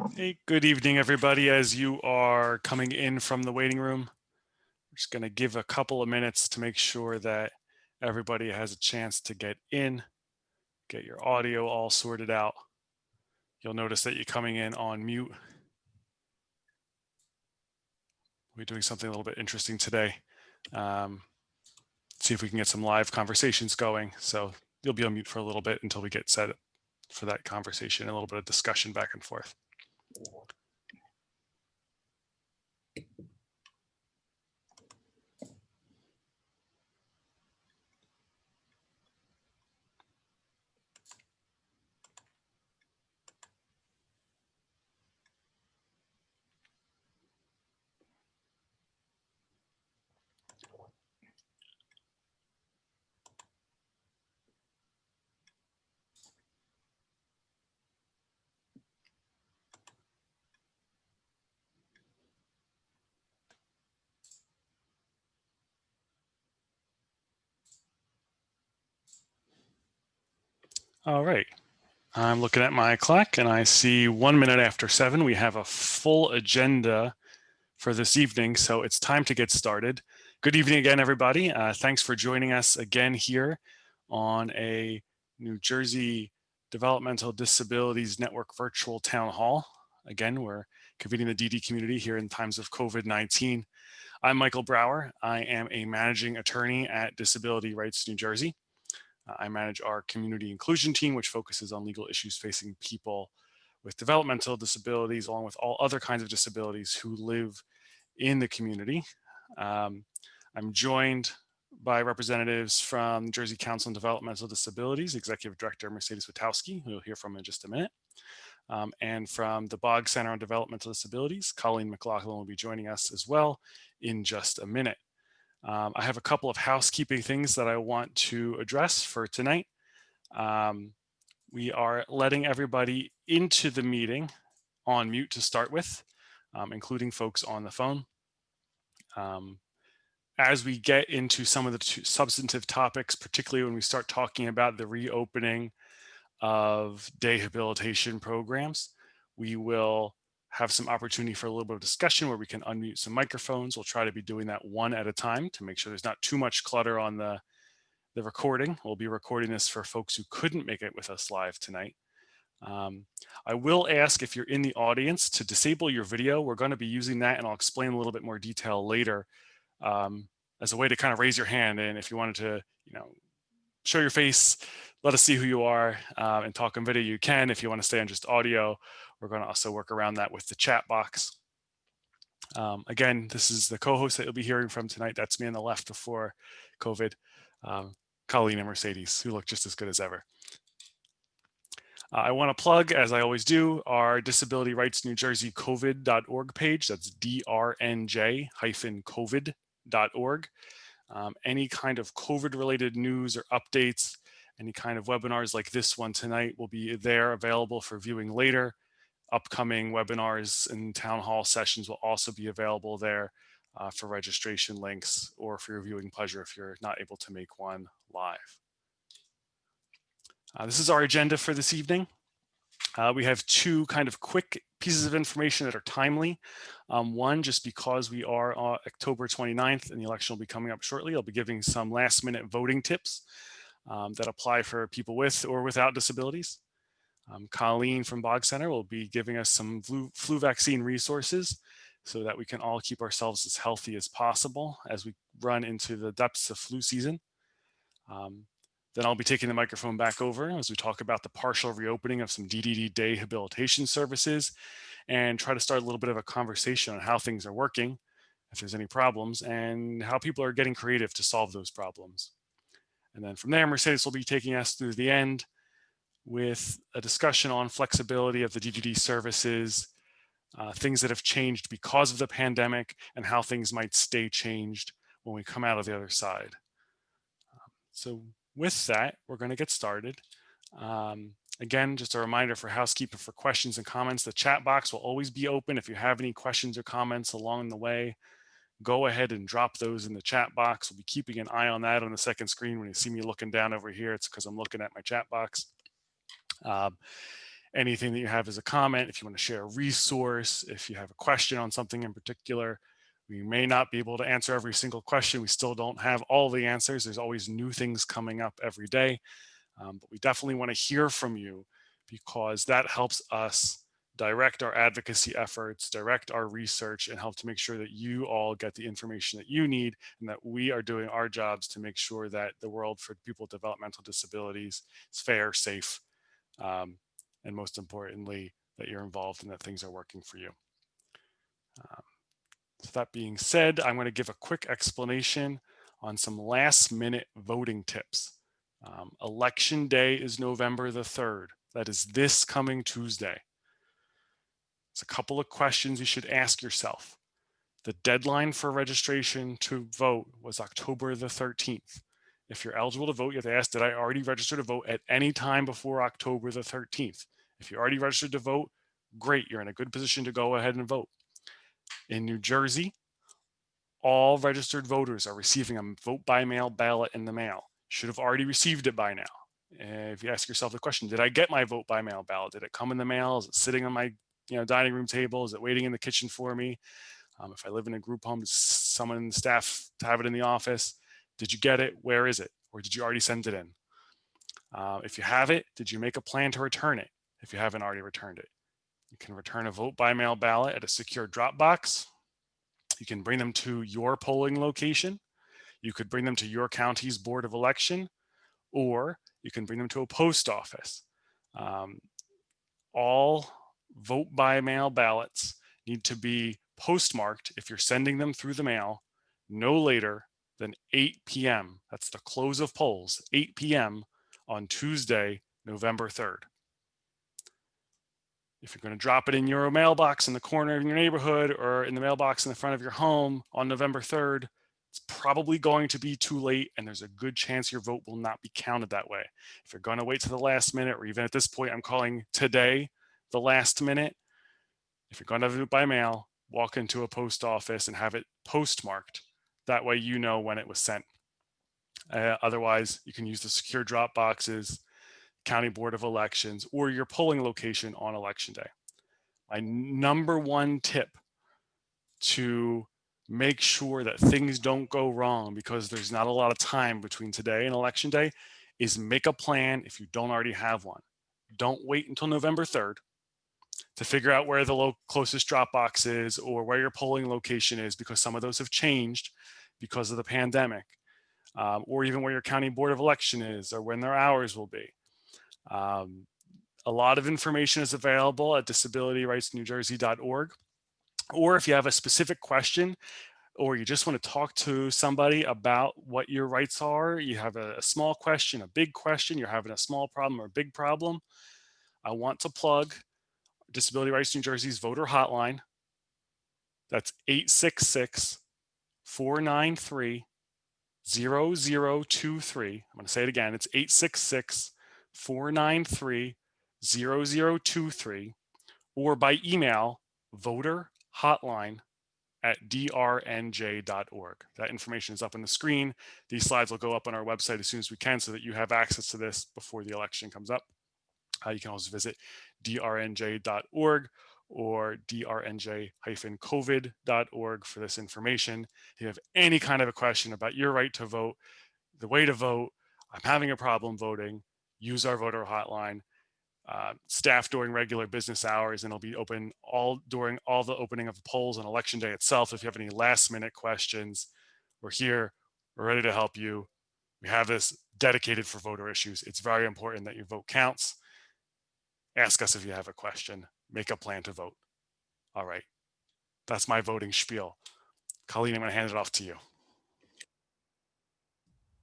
Hey, good evening, everybody. As you are coming in from the waiting room, we're just going to give a couple of minutes to make sure that everybody has a chance to get in, get your audio all sorted out. You'll notice that you're coming in on mute. We're doing something a little bit interesting today. See if we can get some live conversations going. So you'll be on mute for a little bit until we get set for that conversation, a little bit of discussion back and forth. All right. I'm looking at my clock and I see 1 minute after 7. We have a full agenda for this evening, so it's time to get started. Good evening again, everybody. Thanks for joining us again here on a New Jersey Developmental Disabilities Network virtual town hall. Again, we're convening the DD community here in times of COVID-19. I'm Michael Brower. I am a managing attorney at Disability Rights New Jersey. I manage our community inclusion team, which focuses on legal issues facing people with developmental disabilities, along with all other kinds of disabilities who live in the community. I'm joined by representatives from New Jersey Council on Developmental Disabilities, Executive Director Mercedes Witkowski, who you'll hear from in just a minute. And from the Boggs Center on Developmental Disabilities, Colleen McLaughlin will be joining us as well in just a minute. I have a couple of housekeeping things that I want to address for tonight. We are letting everybody into the meeting on mute to start with, including folks on the phone. As we get into some of the substantive topics, particularly when we start talking about the reopening of day habilitation programs, we will have some opportunity for a little bit of discussion where we can unmute some microphones. We'll try to be doing that one at a time to make sure there's not too much clutter on the recording. We'll be recording this for folks who couldn't make it with us live tonight. I will ask if you're in the audience to disable your video. We're going to be using that, and I'll explain a little bit more detail later as a way to kind of raise your hand. And if you wanted to, show your face, let us see who you are, and talk on video, you can. If you want to stay on just audio, we're going to also work around that with the chat box. Again, this is the co-host that you'll be hearing from tonight. That's me on the left before COVID, Colleen and Mercedes, who look just as good as ever. I want to plug, as I always do, our Disability Rights New Jersey COVID.org page. That's drnj-covid.org. Any kind of COVID-related news or updates, any kind of webinars like this one tonight will be there available for viewing later. Upcoming webinars and town hall sessions will also be available there for registration links or for your viewing pleasure if you're not able to make one live. This is our agenda for this evening. We have two kind of quick pieces of information that are timely. One, just because we are October 29th and the election will be coming up shortly, I'll be giving some last minute voting tips that apply for people with or without disabilities. Colleen from Boggs Center will be giving us some flu vaccine resources so that we can all keep ourselves as healthy as possible as we run into the depths of flu season. Then I'll be taking the microphone back over as we talk about the partial reopening of some DDD day habilitation services and try to start a little bit of a conversation on how things are working, if there's any problems, and how people are getting creative to solve those problems. And then from there, Mercedes will be taking us through the end with a discussion on flexibility of the DDD services, things that have changed because of the pandemic, and how things might stay changed when we come out of the other side. So with that, we're going to get started. Again, just a reminder for housekeeping, for questions and comments, the chat box will always be open. If you have any questions or comments along the way, go ahead and drop those in the chat box. We'll be keeping an eye on that on the second screen. When you see me looking down over here, it's because I'm looking at my chat box. anything that you have as a comment, if you want to share a resource, if you have a question on something in particular. We may not be able to answer every single question. We still don't have all the answers. There's always new things coming up every day. But we definitely want to hear from you, because that helps us direct our advocacy efforts, direct our research, and help to make sure that you all get the information that you need, and that we are doing our jobs to make sure that the world for people with developmental disabilities is fair, safe, and most importantly, that you're involved and that things are working for you. So that being said, I'm going to give a quick explanation on some last minute voting tips. Election day is November the 3rd. That is this coming Tuesday. There's a couple of questions you should ask yourself. The deadline for registration to vote was October the 13th. If you're eligible to vote, you have to ask, did I already register to vote at any time before October the 13th? If you already registered to vote, great, you're in a good position to go ahead and vote. In New Jersey, all registered voters are receiving a vote by mail ballot in the mail. You should have already received it by now. If you ask yourself the question, did I get my vote by mail ballot? Did it come in the mail? Is it sitting on my dining room table? Is it waiting in the kitchen for me? If I live in a group home, does someone in the staff to have it in the office? Did you get it? Where is it? Or did you already send it in? If you have it, did you make a plan to return it if you haven't already returned it? You can return a vote by mail ballot at a secure drop box. You can bring them to your polling location. You could bring them to your county's Board of Election, or you can bring them to a post office. All vote by mail ballots need to be postmarked, if you're sending them through the mail, no later than 8 p.m. That's the close of polls, 8 p.m. on Tuesday, November 3rd. If you're going to drop it in your mailbox in the corner of your neighborhood or in the mailbox in the front of your home on November 3rd, it's probably going to be too late, and there's a good chance your vote will not be counted that way. If you're going to wait to the last minute, or even at this point, I'm calling today the last minute, if you're going to vote by mail, walk into a post office and have it postmarked. That way you know when it was sent. Otherwise, you can use the secure drop boxes, County Board of Elections, or your polling location on election day. My number one tip to make sure that things don't go wrong, because there's not a lot of time between today and election day, is make a plan if you don't already have one. Don't wait until November 3rd to figure out where the closest drop box is or where your polling location is, because some of those have changed because of the pandemic, or even where your county board of election is or when their hours will be. A lot of information is available at disabilityrightsnewjersey.org. Or if you have a specific question, or you just want to talk to somebody about what your rights are, you have a small question, a big question, you're having a small problem or a big problem, I want to plug Disability Rights New Jersey's voter hotline. That's 866-493-0023. I'm going to say it again. It's 866-493-0023, or by email, voterhotline@drnj.org. That information is up on the screen. These slides will go up on our website as soon as we can, so that you have access to this before the election comes up. You can also visit drnj.org or drnj-covid.org for this information. If you have any kind of a question about your right to vote, the way to vote, I'm having a problem voting, use our voter hotline. Staff during regular business hours, and it'll be open during all the opening of the polls on election day itself. If you have any last minute questions, we're here, we're ready to help you. We have this dedicated for voter issues. It's very important that your vote counts. Ask us if you have a question, make a plan to vote. All right, that's my voting spiel. Colleen, I'm going to hand it off to you.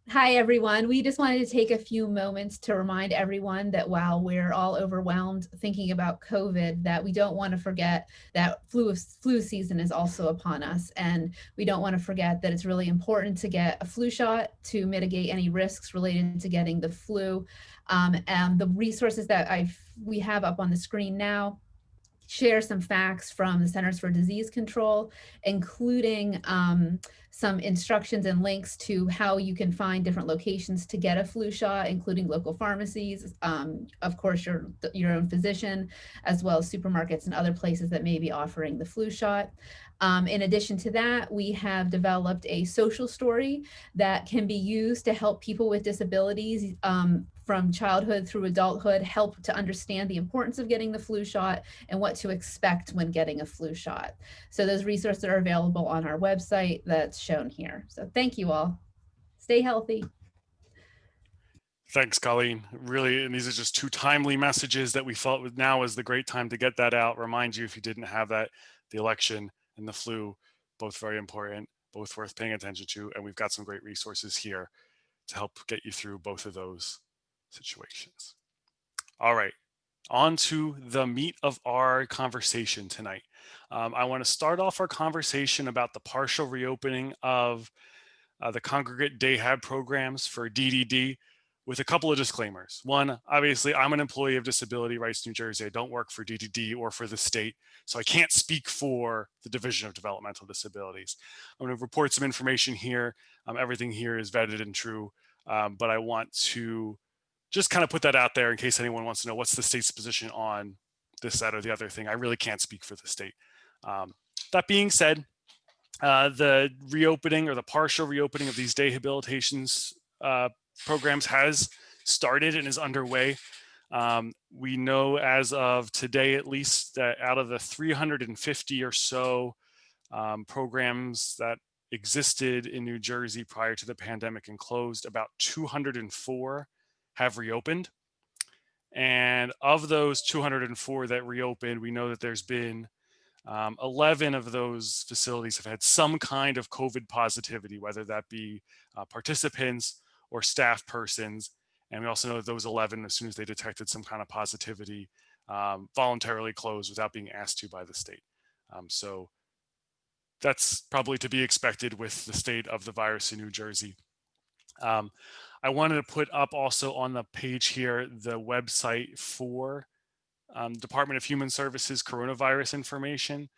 Hi, everyone. We just wanted to take a few moments to remind everyone that while we're all overwhelmed thinking about COVID, that we don't want to forget that flu season is also upon us. And we don't want to forget that it's really important to get a flu shot to mitigate any risks related to getting the flu. And the resources that we have up on the screen now share some facts from the Centers for Disease Control, including some instructions and links to how you can find different locations to get a flu shot, including local pharmacies, of course, your own physician, as well as supermarkets and other places that may be offering the flu shot. In addition to that, we have developed a social story that can be used to help people with disabilities from childhood through adulthood, help to understand the importance of getting the flu shot and what to expect when getting a flu shot. So those resources are available on our website that's shown here. So thank you all. Stay healthy. Thanks, Colleen. Really, and these are just two timely messages that we felt now is the great time to get that out. Remind you if you didn't have that, the election and the flu, both very important, both worth paying attention to. And we've got some great resources here to help get you through both of those situations. All right, on to the meat of our conversation tonight. I want to start off our conversation about the partial reopening of the congregate day hab programs for DDD with a couple of disclaimers. One, obviously, I'm an employee of Disability Rights New Jersey. I don't work for DDD or for the state, so I can't speak for the Division of Developmental Disabilities. I'm going to report some information here. Everything here is vetted and true, but I want to just kind of put that out there in case anyone wants to know what's the state's position on this, that, or the other thing. I really can't speak for the state. That being said, the reopening or the partial reopening of these day habilitations programs has started and is underway. We know as of today, at least, that out of the 350 or so programs that existed in New Jersey prior to the pandemic and closed, about 204 have reopened. And of those 204 that reopened, we know that there's been 11 of those facilities have had some kind of COVID positivity, whether that be participants or staff persons. And we also know that those 11, as soon as they detected some kind of positivity, voluntarily closed without being asked to by the state. So that's probably to be expected with the state of the virus in New Jersey. I wanted to put up also on the page here the website for Department of Human Services coronavirus information,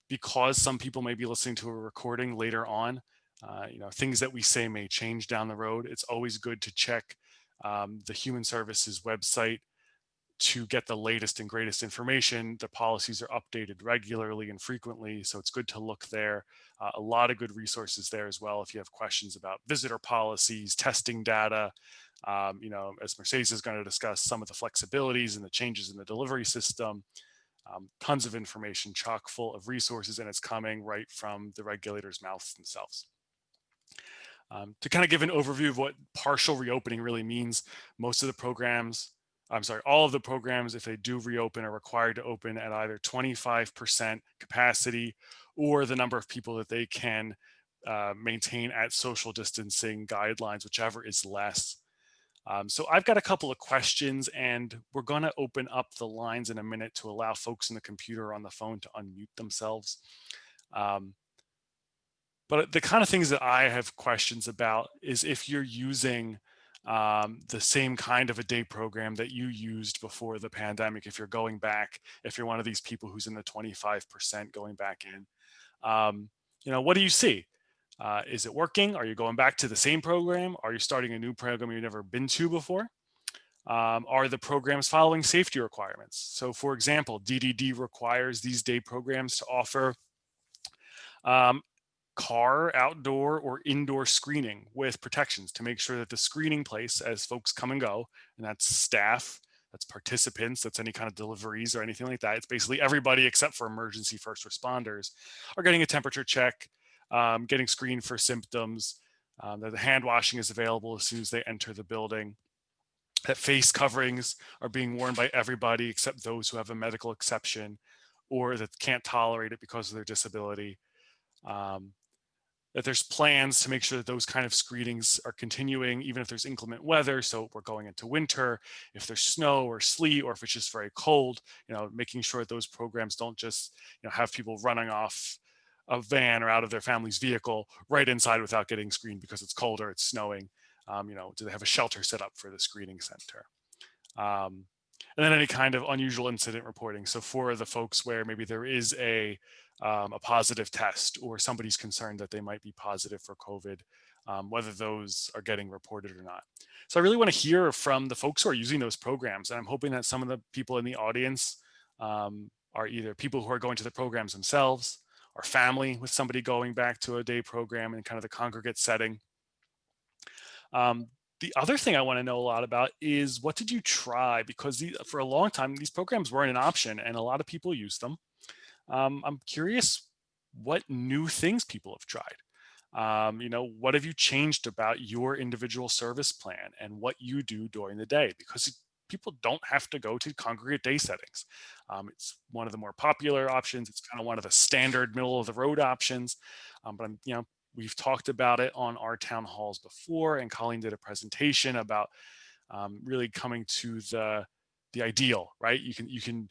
because some people may be listening to a recording later on. Things that we say may change down the road. It's always good to check the Human Services website to get the latest and greatest information. The policies are updated regularly and frequently, so it's good to look there. A lot of good resources there as well if you have questions about visitor policies, testing data. As Mercedes is going to discuss, some of the flexibilities and the changes in the delivery system. Tons of information, chock full of resources, and it's coming right from the regulators' mouths themselves. To kind of give an overview of what partial reopening really means, all of the programs, if they do reopen, are required to open at either 25% capacity or the number of people that they can maintain at social distancing guidelines, whichever is less. So I've got a couple of questions, and we're going to open up the lines in a minute to allow folks in the computer or on the phone to unmute themselves. But the kind of things that I have questions about is if you're using the same kind of a day program that you used before the pandemic, if you're going back, if you're one of these people who's in the 25% going back in, what do you see? Is it working? Are you going back to the same program? Are you starting a new program you've never been to before? Are the programs following safety requirements? So for example, DDD requires these day programs to offer car, outdoor, or indoor screening with protections to make sure that the screening place, as folks come and go, and that's staff, that's participants, that's any kind of deliveries or anything like that, it's basically everybody except for emergency first responders, are getting a temperature check, getting screened for symptoms, that the hand washing is available as soon as they enter the building, that face coverings are being worn by everybody except those who have a medical exception or that can't tolerate it because of their disability. That there's plans to make sure that those kind of screenings are continuing, even if there's inclement weather. So we're going into winter, if there's snow or sleet, or if it's just very cold, making sure that those programs don't just, have people running off a van or out of their family's vehicle right inside without getting screened because it's cold or it's snowing. Do they have a shelter set up for the screening center? And then any kind of unusual incident reporting. So for the folks where maybe there is a positive test or somebody's concerned that they might be positive for COVID, whether those are getting reported or not. So I really want to hear from the folks who are using those programs. And I'm hoping that some of the people in the audience are either people who are going to the programs themselves or family with somebody going back to a day program in kind of the congregate setting. The other thing I want to know a lot about is what did you try? Because for a long time, these programs weren't an option and a lot of people use them. I'm curious what new things people have tried. What have you changed about your individual service plan and what you do during the day? Because people don't have to go to congregate day settings. It's one of the more popular options. It's kind of one of the standard middle of the road options. But we've talked about it on our town halls before, and Colleen did a presentation about really coming to the ideal, right? You can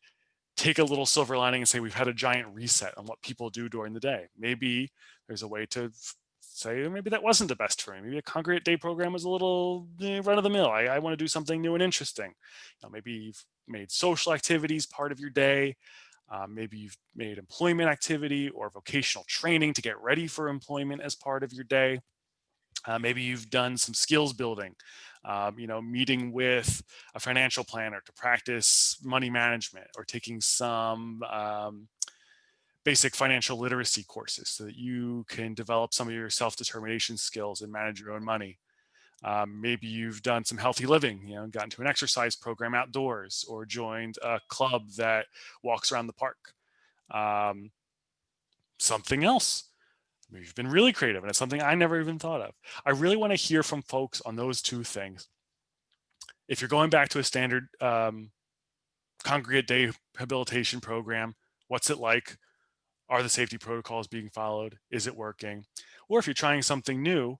take a little silver lining and say we've had a giant reset on what people do during the day. Maybe there's a way to say maybe that wasn't the best for me. Maybe a congregate day program was a little run of the mill. I want to do something new and interesting. Maybe you've made social activities part of your day. Maybe you've made employment activity or vocational training to get ready for employment as part of your day. Maybe you've done some skills building, meeting with a financial planner to practice money management, or taking some basic financial literacy courses so that you can develop some of your self-determination skills and manage your own money. Maybe you've done some healthy living, gotten to an exercise program outdoors or joined a club that walks around the park. Something else. Maybe you've been really creative and it's something I never even thought of. I really want to hear from folks on those two things. If you're going back to a standard congregate day habilitation program, what's it like? Are the safety protocols being followed? Is it working? Or if you're trying something new,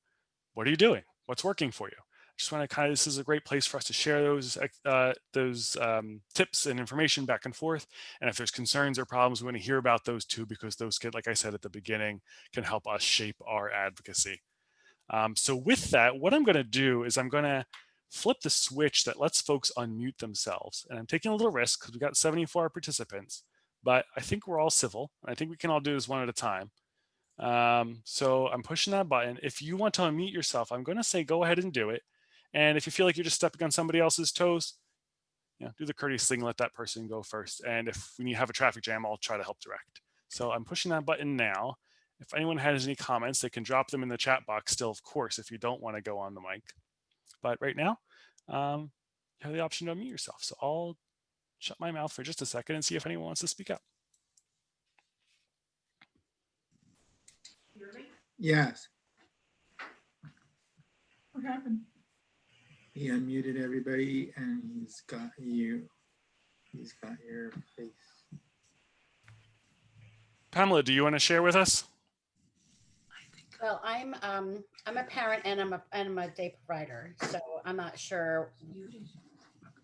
what are you doing? What's working for you? I just want to this is a great place for us to share those tips and information back and forth. And if there's concerns or problems, we want to hear about those too, because those can, like I said at the beginning, can help us shape our advocacy. So with that, what I'm going to do is I'm going to flip the switch that lets folks unmute themselves. And I'm taking a little risk because we've got 74 participants, but I think we're all civil. I think we can all do this one at a time. So I'm pushing that button. If you want to unmute yourself, I'm going to say go ahead and do it. And if you feel like you're just stepping on somebody else's toes, do the courteous thing, let that person go first. And if we need to have a traffic jam, I'll try to help direct. So I'm pushing that button now. If anyone has any comments, they can drop them in the chat box still, of course, if you don't want to go on the mic. But right now, you have the option to unmute yourself. So I'll shut my mouth for just a second and see if anyone wants to speak up. Yes, What happened? he unmuted everybody and he's got you. He's got your face. Pamela, do you want to share with us? Well, I'm a parent and I'm a day provider, so I'm not sure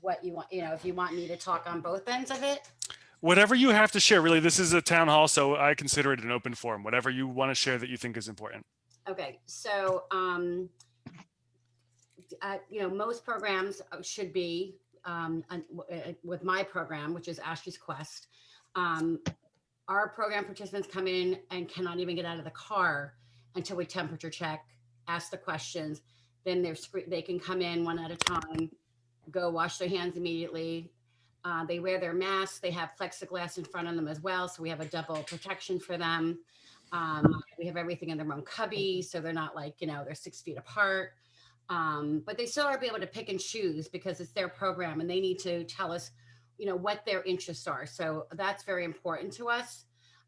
what you want. If you want me to talk on both ends of it. Whatever you have to share. Really, this is a town hall, so I consider it an open forum. Whatever you want to share that you think is important. Okay, so most programs should be with my program, which is Alicias Quest. Our program participants come in and cannot even get out of the car until we temperature check, ask the questions. Then they can come in one at a time, go wash their hands immediately. They wear their masks. They have plexiglass in front of them as well, so we have a double protection for them. We have everything in their own cubby, so they're not like, they're 6 feet apart. But they still are able to pick and choose because it's their program and they need to tell us, what their interests are. So that's very important to us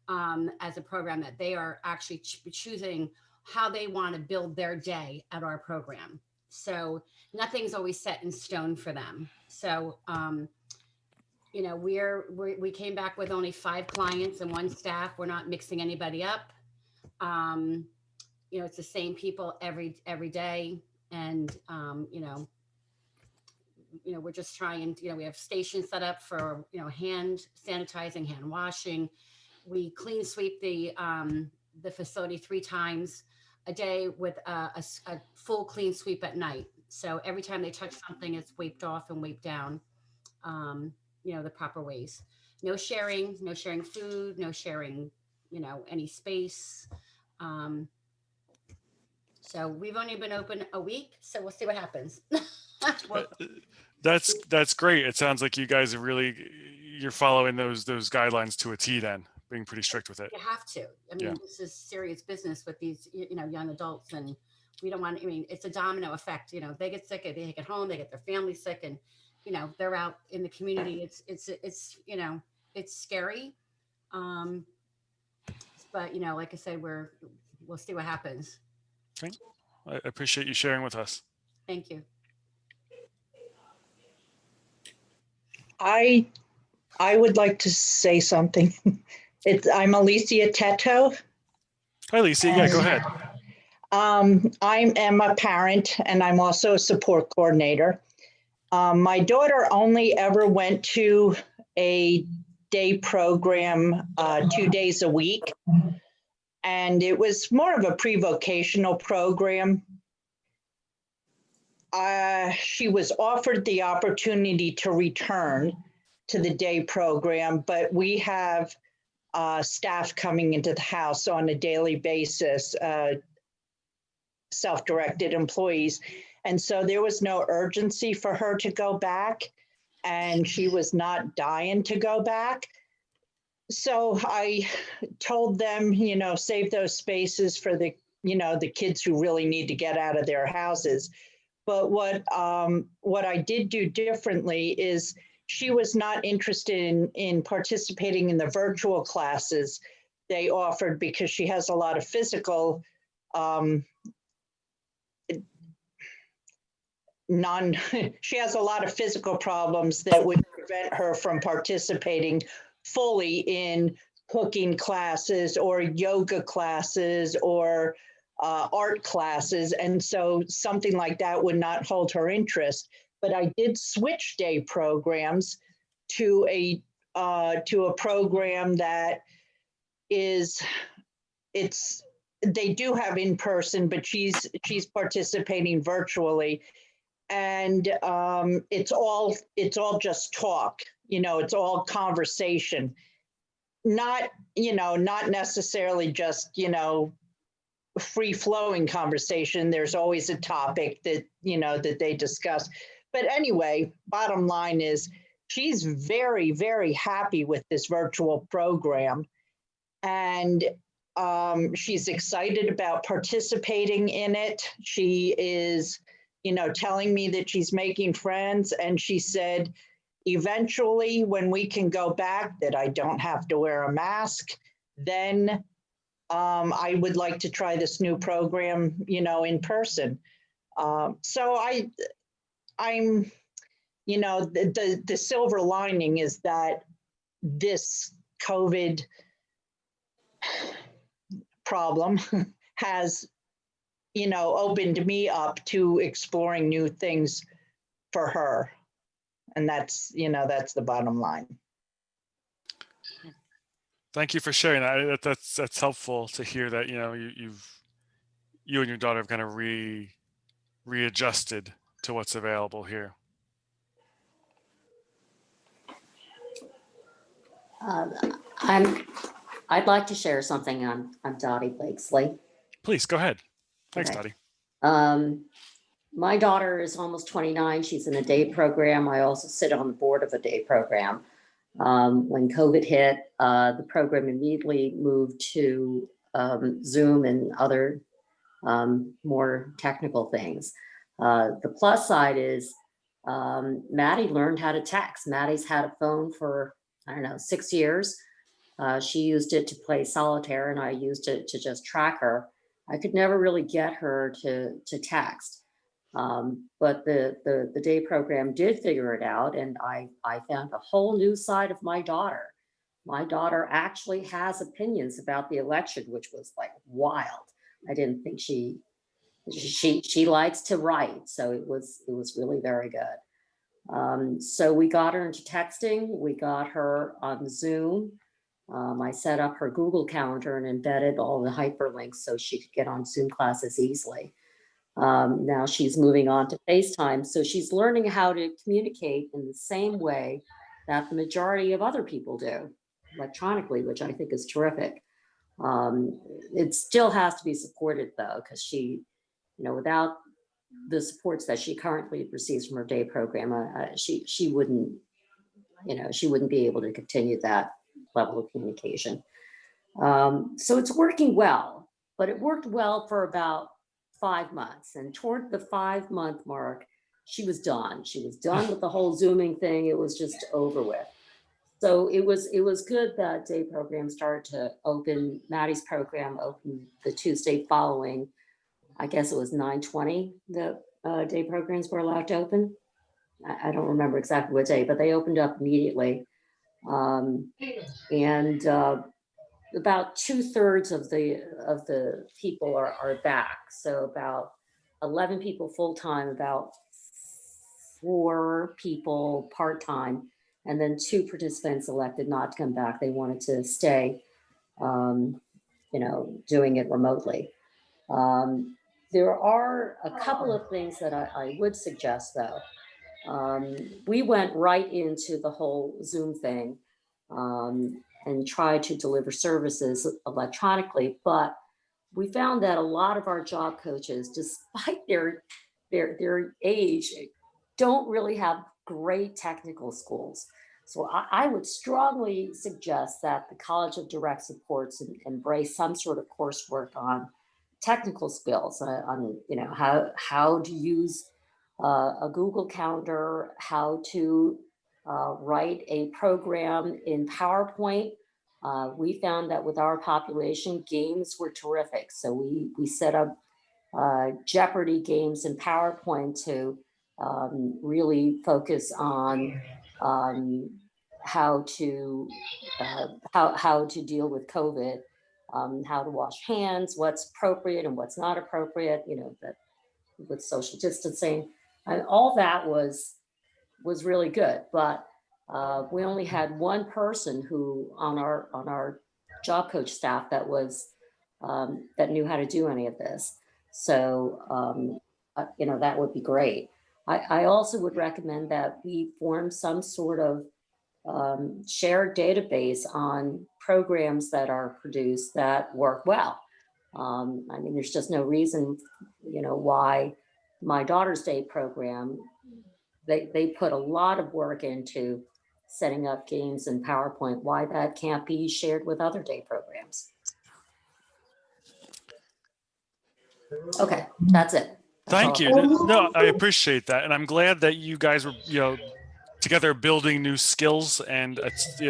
as a program, that they are actually choosing how they want to build their day at our program. So nothing's always set in stone for them. So, we came back with only 5 clients and 1 staff. We're not mixing anybody up. It's the same people every day. And, we're just trying, we have stations set up for, hand sanitizing, hand washing. We clean sweep the facility 3 times a day with a full clean sweep at night. So every time they touch something, it's wiped off and wiped down. the proper ways. No sharing food, no sharing, any space. So we've only been open a week, so we'll see what happens. Well, That's great. It sounds like you guys are you're following those guidelines to a T then, being pretty strict with it. you have to. I mean, Yeah. this is serious business with these, young adults, and we don't want. I mean, it's a domino effect. They get sick, they take it home, they get their family sick, and they're out in the community. It's scary. But like I said, we'll see what happens. Okay. I appreciate you sharing with us. Thank you. I would like to say something. I'm Alicia Teto. Hi, Lisa. Yeah, go ahead. I am a parent and I'm also a support coordinator. My daughter only ever went to a day program 2 days a week, and it was more of a pre-vocational program. She was offered the opportunity to return to the day program, but we have staff coming into the house on a daily basis, self-directed employees. And so there was no urgency for her to go back, and she was not dying to go back. So I told them, save those spaces for the kids who really need to get out of their houses. But what I did do differently is she was not interested in participating in the virtual classes they offered because she has a lot of physical she has a lot of physical problems that would prevent her from participating fully in cooking classes or yoga classes or art classes. And so something like that would not hold her interest. But I did switch day programs to a program that they do have in person, but she's participating virtually. And it's all just talk, it's all conversation, not necessarily just, free flowing conversation. There's always a topic that, that they discuss. But anyway, bottom line is she's very, very happy with this virtual program. And she's excited about participating in it. She is, telling me that she's making friends. And she said, eventually, when we can go back, that I don't have to wear a mask, then I would like to try this new program, in person. So I'm, the silver lining is that this COVID problem has, opened me up to exploring new things for her. And that's the bottom line. Thank you for sharing that. That's helpful to hear that, you and your daughter have kind of readjusted to what's available here. I'd like to share something. I'm Dottie Blakesly. Please go ahead. Thanks, Okay. Dottie. My daughter is almost 29. She's in a day program. I also sit on the board of a day program. When COVID hit, the program immediately moved to Zoom and other more technical things. The plus side is Maddie learned how to text. Maddie's had a phone for, 6 years. She used it to play solitaire, and I used it to just track her. I could never really get her to text. But the day program did figure it out, and I found a whole new side of my daughter. My daughter actually has opinions about the election, which was like wild. I didn't think she likes to write, so it was really very good. So we got her into texting. We got her on Zoom. I set up her Google Calendar and embedded all the hyperlinks so she could get on Zoom classes easily. Now she's moving on to FaceTime. So she's learning how to communicate in the same way that the majority of other people do electronically, which I think is terrific. It still has to be supported though, because she, without the supports that she currently receives from her day program, she wouldn't be able to continue that level of communication. So it's working well, but it worked well for about 5 months. And toward the 5-month mark, she was done. She was done with the whole Zooming thing. It was just over with. So it was good that day program started to open. Maddie's program opened the Tuesday following. I guess it was 9/20 that day programs were allowed to open. I don't remember exactly what day, but they opened up immediately. And about 2/3 of the people are back. So about 11 people full-time, about 4 people part-time, and then 2 participants elected not to come back. They wanted to stay, doing it remotely. There are a couple of things that I would suggest though. We went right into the whole Zoom thing and tried to deliver services electronically, but we found that a lot of our job coaches, despite their age, don't really have great technical skills. So I would strongly suggest that the College of Direct Supports embrace some sort of coursework on technical skills, on how to use a Google Calendar, how to write a program in PowerPoint. We found that with our population, games were terrific. So we set up Jeopardy games in PowerPoint to really focus on how to deal with COVID, how to wash hands, what's appropriate and what's not appropriate, that with social distancing, and all that was really good. But we only had one person who on our job coach staff that knew how to do any of this. So that would be great. I also would recommend that we form some sort of shared database on programs that are produced that work well. There's just no reason, why my daughter's day program, they put a lot of work into setting up games in PowerPoint, why that can't be shared with other day programs. Okay, that's it. Thank you. No, I appreciate that. And I'm glad that you guys were, together building new skills. And it's,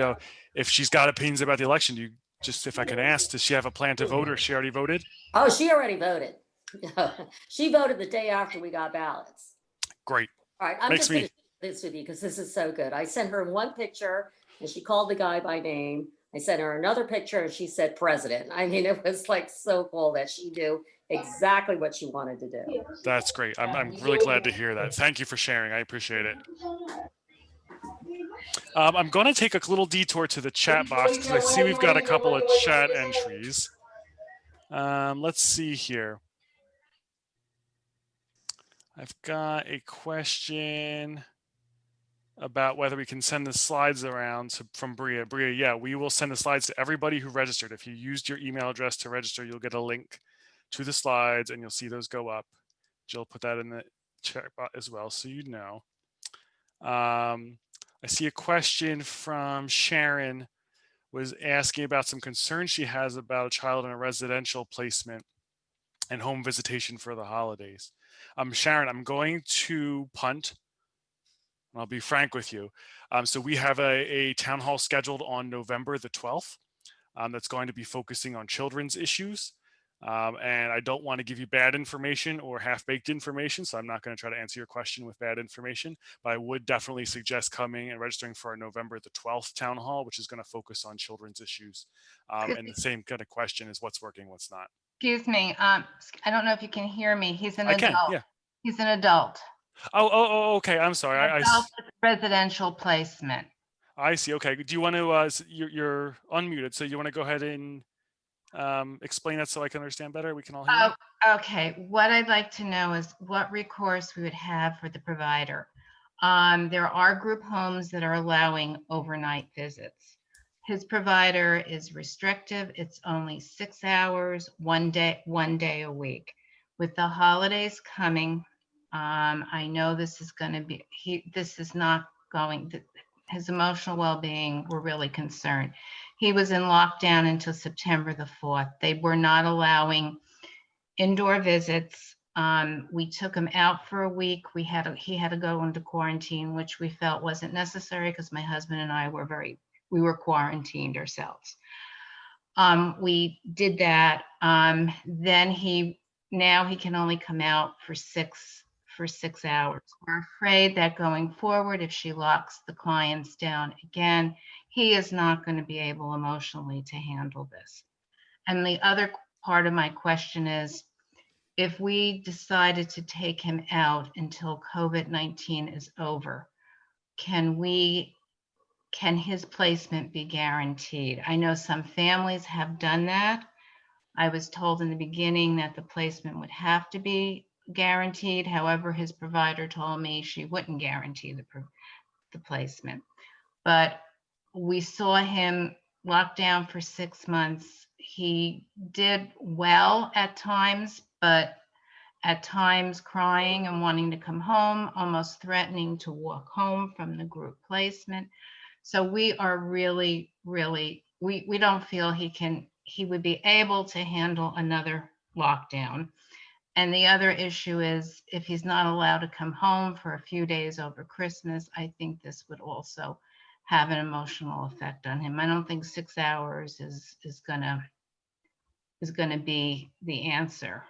if she's got opinions about the election, if I can ask, does she have a plan to vote, or she already voted? Oh, she already voted. She voted the day after we got ballots. Great. All right, I'm just going to share this with you because this is so good. I sent her one picture and she called the guy by name. I sent her another picture and she said president. It was like so cool that she knew exactly what she wanted to do. That's great. I'm really glad to hear that. Thank you for sharing. I appreciate it. I'm going to take a little detour to the chat box because I see we've got a couple of chat entries. Let's see here. I've got a question about whether we can send the slides around from Bria. Bria, yeah, we will send the slides to everybody who registered. If you used your email address to register, you'll get a link to the slides and you'll see those go up. Jill put that in the chat box as well, so you know. I see a question from Sharon, was asking about some concerns she has about a child in a residential placement and home visitation for the holidays. Sharon, I'm going to punt. I'll be frank with you. So we have a town hall scheduled on November the 12th that's going to be focusing on children's issues. And I don't want to give you bad information or half-baked information, so I'm not going to try to answer your question with bad information, but I would definitely suggest coming and registering for our November the 12th town hall, which is going to focus on children's issues. And the same kind of question is what's working, what's not. Excuse me. I don't know if you can hear me. He's an adult. Yeah. He's an adult. Oh, okay. I'm sorry. Adult residential placement. I see. Okay. Do you want to, you're unmuted, so you want to go ahead and explain that so I can understand better? We can all hear you. Okay. What I'd like to know is what recourse we would have for the provider. There are group homes that are allowing overnight visits. His provider is restrictive. It's only 6 hours, one day a week. With the holidays coming, I know this is going to be, this is not going, his emotional well-being, we're really concerned. He was in lockdown until September the 4th. They were not allowing indoor visits. We took him out for a week. He had to go into quarantine, which we felt wasn't necessary because my husband and I we were quarantined ourselves. We did that. Then now he can only come out for 6 hours. We're afraid that going forward, if she locks the clients down again, he is not going to be able emotionally to handle this. And the other part of my question is, if we decided to take him out until COVID-19 is over, can his placement be guaranteed? I know some families have done that. I was told in the beginning that the placement would have to be guaranteed. However, his provider told me she wouldn't guarantee the placement. But we saw him locked down for 6 months. He did well at times, but at times crying and wanting to come home, almost threatening to walk home from the group placement. So we are really, we don't feel he would be able to handle another lockdown. And the other issue is, if he's not allowed to come home for a few days over Christmas, I think this would also have an emotional effect on him. I don't think 6 hours is gonna be the answer.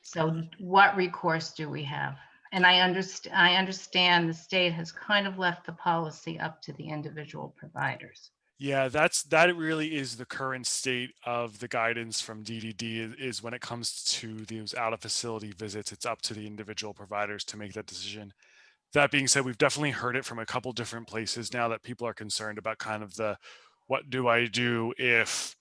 So what recourse do we have? And I understand the state has kind of left the policy up to the individual providers. Yeah, that really is the current state of the guidance from DDD is when it comes to those out of facility visits, it's up to the individual providers to make that decision. That being said, we've definitely heard it from a couple different places now that people are concerned about kind of what do I do if,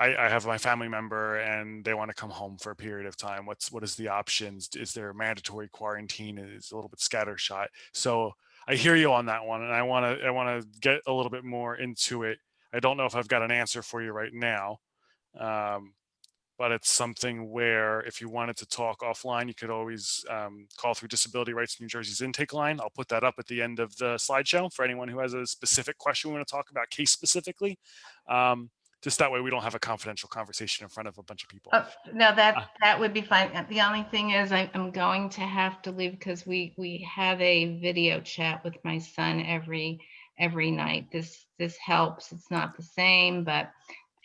I have my family member and they want to come home for a period of time. What is the options? Is there a mandatory quarantine? It's a little bit scattershot. So I hear you on that one, and I want to get a little bit more into it. I don't know if I've got an answer for you right now, but it's something where if you wanted to talk offline, you could always call through Disability Rights New Jersey's intake line. I'll put that up at the end of the slideshow for anyone who has a specific question we want to talk about case specifically. Just that way we don't have a confidential conversation in front of a bunch of people. No, that would be fine. The only thing is I'm going to have to leave because we have a video chat with my son every night. This helps. It's not the same,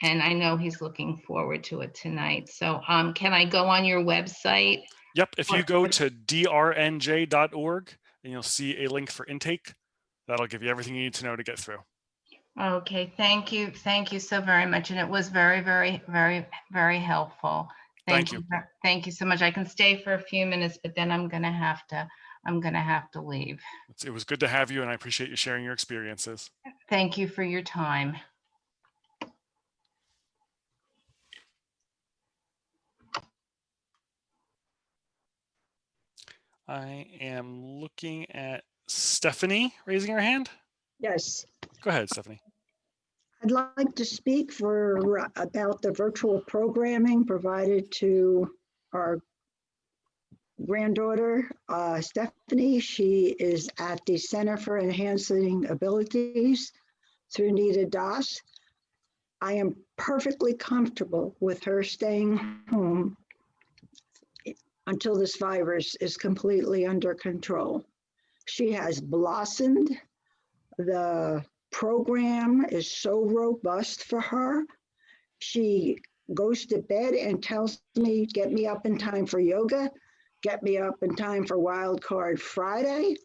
and I know he's looking forward to it tonight. So can I go on your website? Yep. If you go to drnj.org and you'll see a link for intake, that'll give you everything you need to know to get through. Okay, thank you. Thank you so very much. And it was very, very, very, very helpful. Thank you. Thank you so much. I can stay for a few minutes, but then I'm gonna have to leave. It was good to have you, and I appreciate you sharing your experiences. Thank you for your time. I am looking at Stephanie raising her hand. Yes, Go ahead, Stephanie. I'd like to speak about the virtual programming provided to our granddaughter, Stephanie. She is at the Center for Enhancing Abilities through Nita Das. I am perfectly comfortable with her staying home until this virus is completely under control. She has blossomed. The program is so robust for her. She goes to bed and tells me, get me up in time for yoga, get me up in time for Wild Card Friday.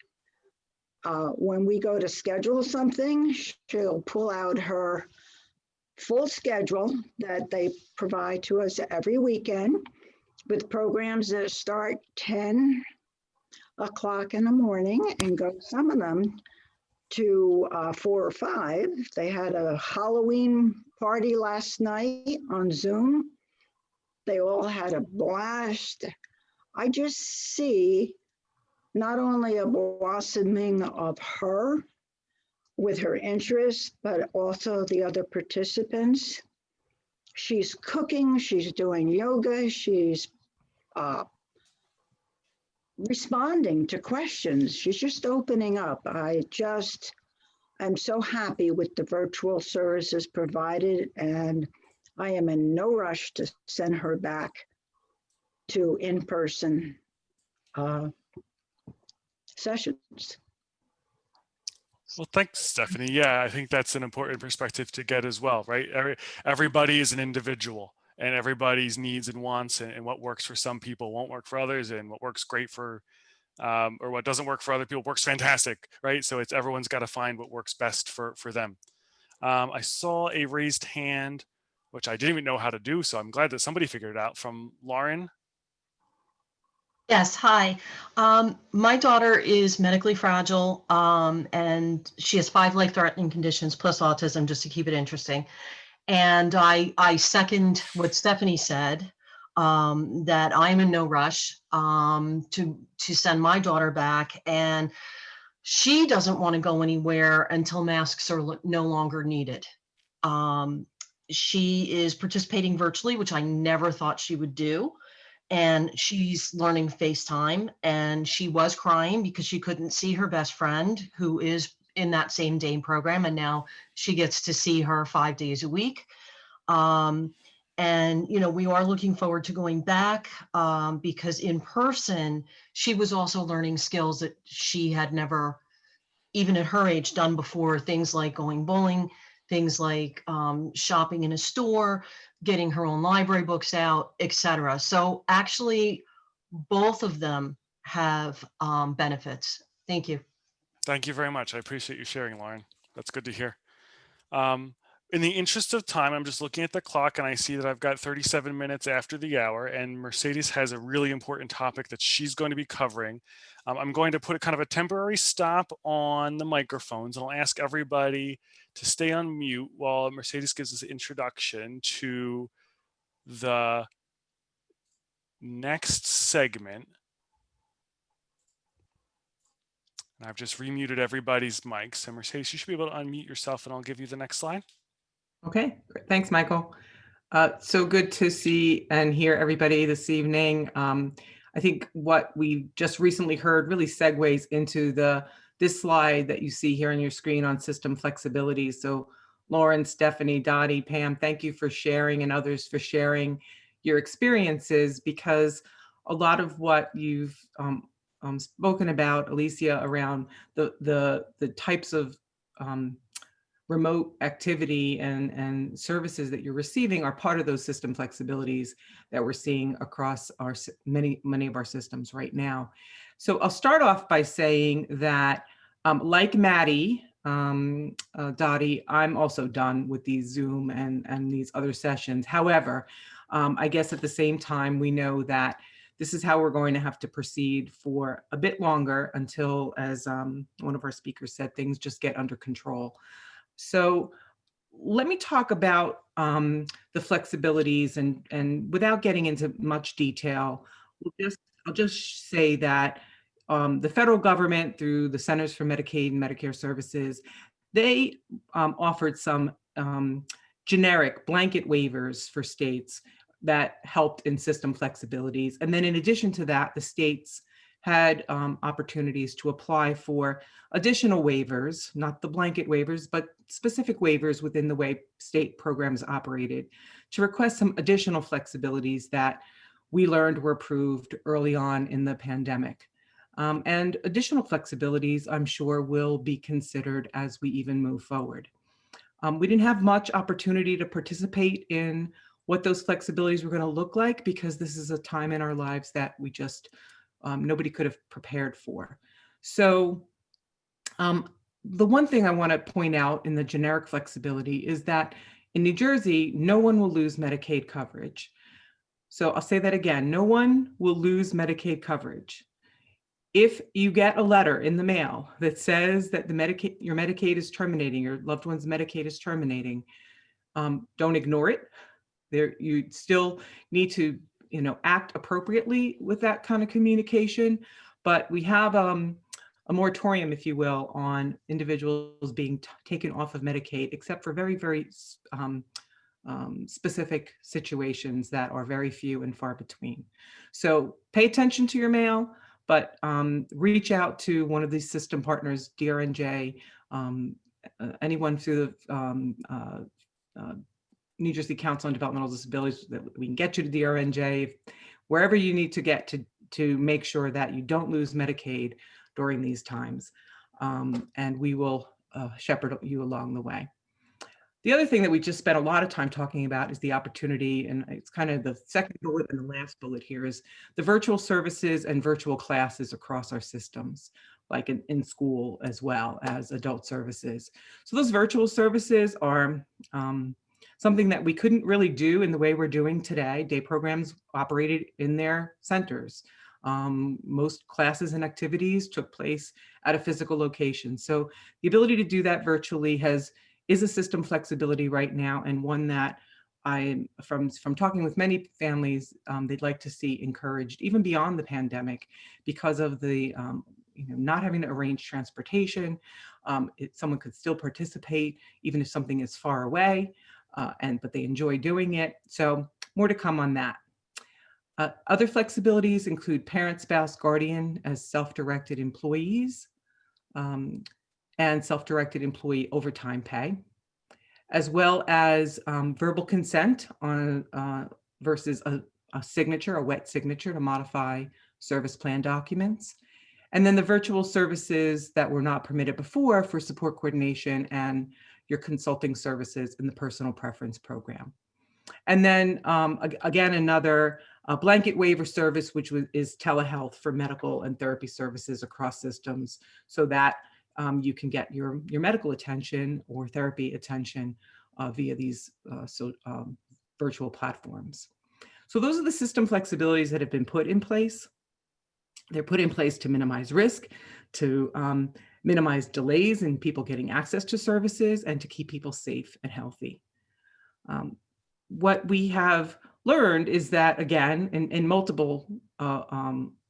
When we go to schedule something, she'll pull out her full schedule that they provide to us every weekend with programs that start 10 o'clock in the morning and go, some of them, to 4 or 5. They had a Halloween party last night on Zoom. They all had a blast. I just see not only a blossoming of her with her interests, but also the other participants. She's cooking, she's doing yoga, she's responding to questions. She's just opening up. I'm so happy with the virtual services provided, and I am in no rush to send her back to in-person sessions. Well, thanks, Stephanie. Yeah, I think that's an important perspective to get as well, right? Everybody is an individual, and everybody's needs and wants and what works for some people won't work for others, and what works great for or what doesn't work for other people works fantastic, right? So it's everyone's got to find what works best for them. I saw a raised hand, which I didn't even know how to do, so I'm glad that somebody figured it out, from Lauren. Yes, hi. My daughter is medically fragile, and she has 5 life-threatening conditions plus autism, just to keep it interesting. And I second what Stephanie said, that I'm in no rush to send my daughter back, and she doesn't want to go anywhere until masks are no longer needed. She is participating virtually, which I never thought she would do. And she's learning FaceTime, and she was crying because she couldn't see her best friend who is in that same day program. And now she gets to see her 5 days a week. And, you know, we are looking forward to going back because in person, she was also learning skills that she had never, even at her age, done before. Things like going bowling, things like shopping in a store, getting her own library books out, etc. So actually, both of them have benefits. Thank you. Thank you very much. I appreciate you sharing, Lauren. That's good to hear. In the interest of time, I'm just looking at the clock and I see that I've got 37 minutes after the hour, and Mercedes has a really important topic that she's going to be covering. I'm going to put a kind of a temporary stop on the microphones, and I'll ask everybody to stay on mute while Mercedes gives us an introduction to the next segment. And I've just remuted everybody's mics. So Mercedes, you should be able to unmute yourself, and I'll give you the next slide. Okay, great. Thanks, Michael. So good to see and hear everybody this evening. I think what we just recently heard really segues into this slide that you see here on your screen on system flexibility. So Lauren, Stephanie, Dottie, Pam, thank you for sharing, and others for sharing your experiences, because a lot of what you've spoken about, Alicia, around the types of remote activity and services that you're receiving are part of those system flexibilities that we're seeing across our many of our systems right now. So I'll start off by saying that like Maddie, Dottie, I'm also done with these Zoom and these other sessions. However, I guess at the same time, we know that this is how we're going to have to proceed for a bit longer until, as one of our speakers said, things just get under control. So let me talk about the flexibilities, and without getting into much detail, I'll just say that the federal government, through the Centers for Medicaid and Medicare Services, they offered some generic blanket waivers for states that helped in system flexibilities. And then in addition to that, the states had opportunities to apply for additional waivers, not the blanket waivers, but specific waivers within the way state programs operated, to request some additional flexibilities that we learned were approved early on in the pandemic. And additional flexibilities, I'm sure, will be considered as we even move forward. We didn't have much opportunity to participate in what those flexibilities were going to look like, because this is a time in our lives that we just nobody could have prepared for. So the one thing I want to point out in the generic flexibility is that in New Jersey, no one will lose Medicaid coverage. So I'll say that again, no one will lose Medicaid coverage. If you get a letter in the mail that says that your Medicaid is terminating, your loved one's Medicaid is terminating, don't ignore it. You still need to act appropriately with that kind of communication, but we have a moratorium, if you will, on individuals being taken off of Medicaid, except for very, very specific situations that are very few and far between. So pay attention to your mail, but reach out to one of these system partners, DRNJ, anyone through the New Jersey Council on Developmental Disabilities, that we can get you to DRNJ, wherever you need to get to make sure that you don't lose Medicaid during these times. And we will shepherd you along the way. The other thing that we just spent a lot of time talking about is the opportunity, and it's kind of the second bullet and the last bullet here, is the virtual services and virtual classes across our systems, like in school as well as adult services. So those virtual services are something that we couldn't really do in the way we're doing today. Day programs operated in their centers. Most classes and activities took place at a physical location. So the ability to do that virtually is a system flexibility right now, and one that from talking with many families, they'd like to see encouraged even beyond the pandemic, because of the not having to arrange transportation. Someone could still participate even if something is far away, but they enjoy doing it. So more to come on that. Other flexibilities include parent, spouse, guardian as self-directed employees, and self-directed employee overtime pay, as well as verbal consent on versus a signature, a wet signature to modify service plan documents. And then the virtual services that were not permitted before for support coordination and your consulting services in the personal preference program. And then again, another blanket waiver service, which is telehealth for medical and therapy services across systems, so that you can get your medical attention or therapy attention via these virtual platforms. So those are the system flexibilities that have been put in place. They're put in place to minimize risk, to minimize delays in people getting access to services, and to keep people safe and healthy. What we have learned is that, again, in multiple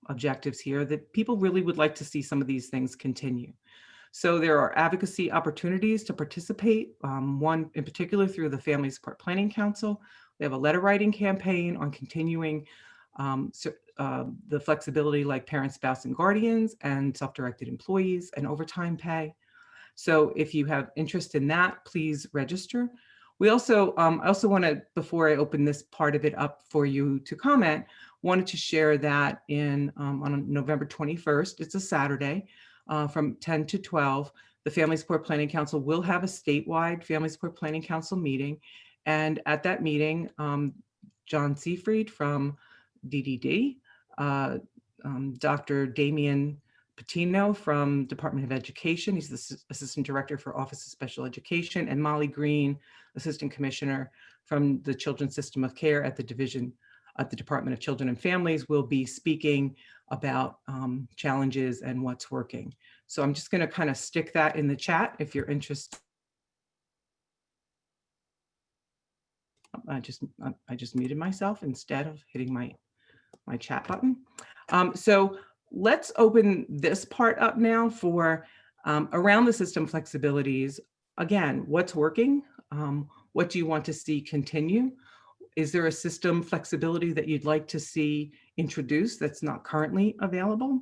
objectives here, that people really would like to see some of these things continue. So there are advocacy opportunities to participate, one in particular through the Family Support Planning Council. We have a letter writing campaign on continuing the flexibility like parents, spouse, and guardians, and self-directed employees, and overtime pay. So if you have interest in that, please register. We also, I also want to, before I open this part of it up for you to comment, wanted to share that on November 21st, it's a Saturday, from 10 to 12, the Family Support Planning Council will have a statewide Family Support Planning Council meeting. And at that meeting, John Seafried from DDD, Dr. Damian Patino from Department of Education, he's the Assistant Director for Office of Special Education, and Molly Green, Assistant Commissioner from the Children's System of Care at the Division at the Department of Children and Families, will be speaking about challenges and what's working. So I'm just going to kind of stick that in the chat if you're interested. I just muted myself instead of hitting my chat button. So let's open this part up now for around the system flexibilities. Again, what's working? What do you want to see continue? Is there a system flexibility that you'd like to see introduced that's not currently available,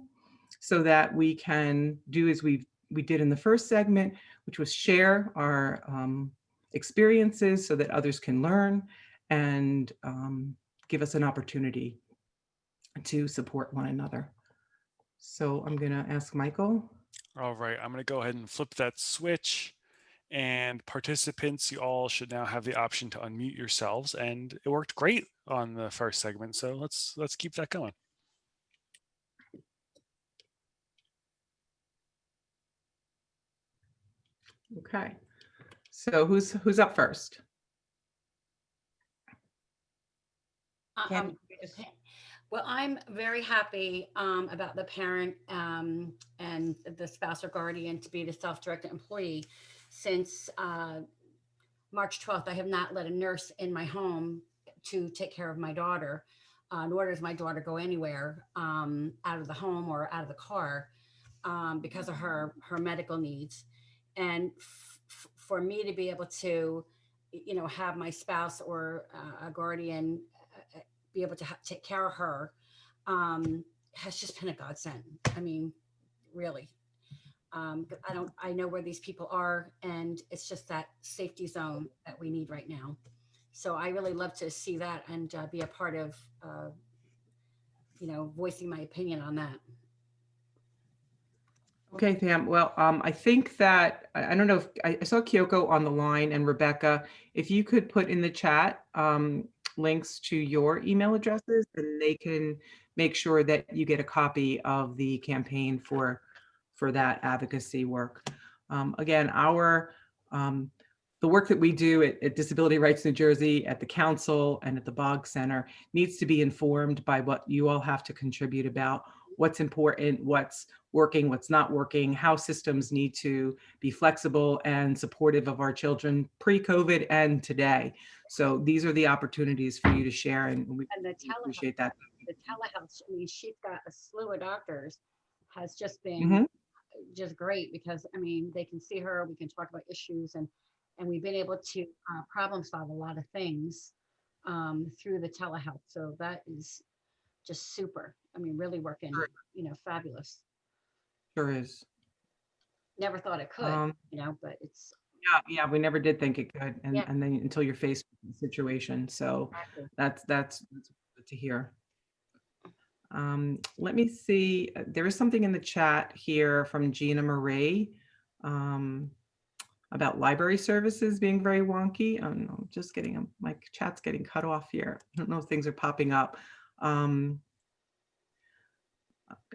so that we can do as we did in the first segment, which was share our experiences so that others can learn and give us an opportunity to support one another. So I'm going to ask Michael. All right, I'm going to go ahead and flip that switch. And participants, you all should now have the option to unmute yourselves, and it worked great on the first segment. So let's keep that going. Okay, so who's up first? Well, I'm very happy about the parent and the spouse or guardian to be the self-directed employee. Since March 12th, I have not let a nurse in my home to take care of my daughter. nor does my daughter go anywhere out of the home or out of the car because of her medical needs. And for me to be able to, you know, have my spouse or a guardian be able to take care of her has just been a godsend. I mean, really. I know where these people are, and it's just that safety zone that we need right now. So I really love to see that and be a part of, you know, voicing my opinion on that. Okay, Pam. Well, I think that, I don't know if, I saw Kyoko on the line and Rebecca, if you could put in the chat links to your email addresses, and they can make sure that you get a copy of the campaign for that advocacy work. Again, the work that we do at Disability Rights New Jersey, at the council and at the Boggs Center needs to be informed by what you all have to contribute about what's important, what's working, what's not working, how systems need to be flexible and supportive of our children pre-COVID and today. So these are the opportunities for you to share, and we appreciate that. The telehealth, I mean, she's got a slew of doctors, has just been just great, because I mean, they can see her, we can talk about issues, and we've been able to problem solve a lot of things through the telehealth. So that is just super. I mean, really working, you know, fabulous. Sure is. Never thought it could, you know, but it's. Yeah, we never did think it could, and Yeah. and then until you're faced with the situation. So Exactly. that's good to hear. Let me see. There is something in the chat here from Gina Marie about library services being very wonky. I'm just getting my chat's getting cut off here. I don't know if things are popping up.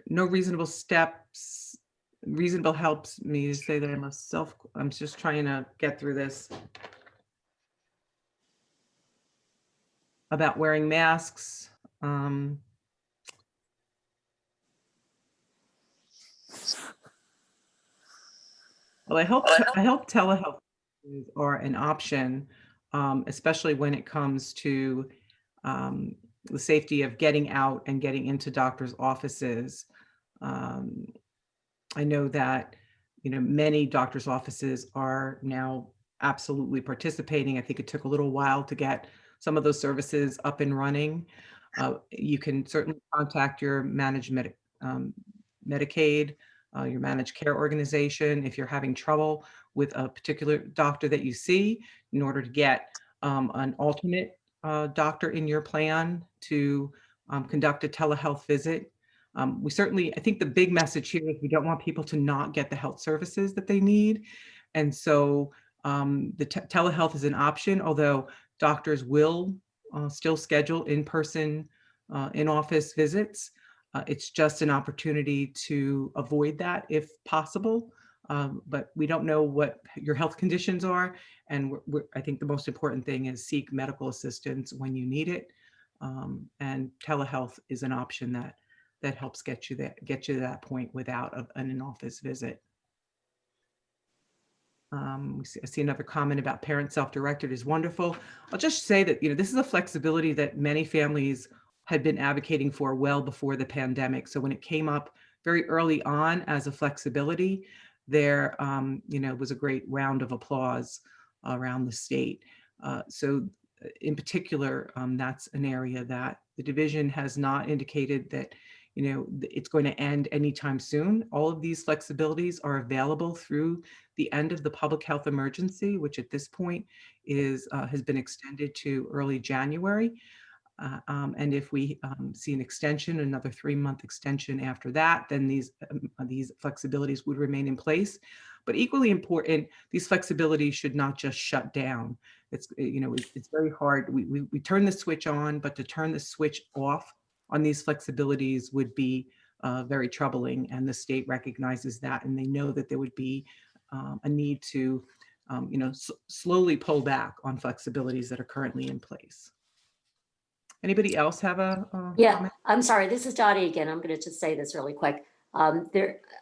No reasonable steps. Reasonable helps me to say that I'm just trying to get through this. About wearing masks. Well, I hope telehealth are an option, especially when it comes to the safety of getting out and getting into doctors' offices. I know that, you know, many doctors' offices are now absolutely participating. I think it took a little while to get some of those services up and running. You can certainly contact your managed Medicaid, your managed care organization if you're having trouble with a particular doctor that you see, in order to get an alternate doctor in your plan to conduct a telehealth visit. We certainly, I think the big message here is we don't want people to not get the health services that they need. And so the telehealth is an option, although doctors will still schedule in-person, in-office visits. It's just an opportunity to avoid that if possible. But we don't know what your health conditions are. And I think the most important thing is seek medical assistance when you need it. And telehealth is an option that helps get you to that point without an in-office visit. I see another comment about parent self-directed is wonderful. I'll just say that, you know, this is a flexibility that many families had been advocating for well before the pandemic. So when it came up very early on as a flexibility, there, you know, was a great round of applause around the state. So in particular, that's an area that the division has not indicated that, you know, it's going to end anytime soon. All of these flexibilities are available through the end of the public health emergency, which at this point is has been extended to early January. And if we see an extension, another 3-month extension after that, then these flexibilities would remain in place. But equally important, these flexibilities should not just shut down. It's, you know, it's very hard. We turn the switch on, but to turn the switch off on these flexibilities would be very troubling, and the state recognizes that, and they know that there would be a need to, you know, slowly pull back on flexibilities that are currently in place. Anybody else have a comment? I'm sorry, this is Dottie again. I'm going to just say this really quick.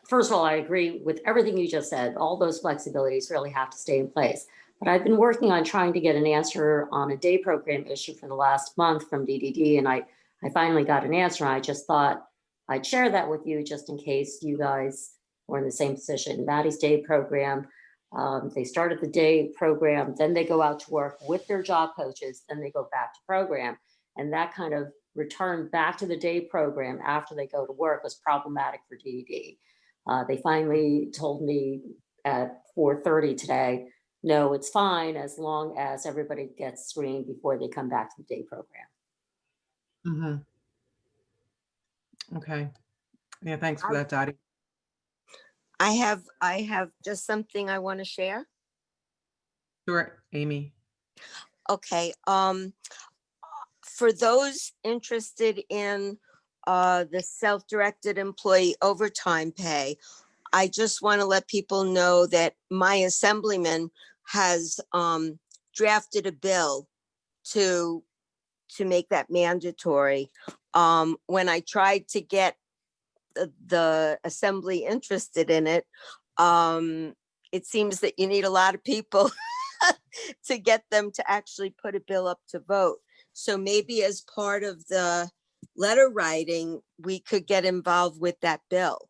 First of all, I agree with everything you just said. All those flexibilities really have to stay in place. But I've been working on trying to get an answer on a day program issue for the last month from DDD, and I I finally got an answer. I just thought I'd share that with you just in case you guys were in the same position. Maddie's day program, they started the day program, then they go out to work with their job coaches, then they go back to program. And that kind of return back to the day program after they go to work was problematic for DED. They finally told me at 4:30 today, no, it's fine as long as everybody gets screened before they come back to the day program. Okay. Yeah, thanks for that, Dottie. I have just something I want to share. Sure, Amy. Okay. For those interested in the self-directed employee overtime pay, I just want to let people know that my assemblyman has drafted a bill to make that mandatory. When I tried to get the assembly interested in it, it seems that you need a lot of people to get them to actually put a bill up to vote. So maybe as part of the letter writing, we could get involved with that bill.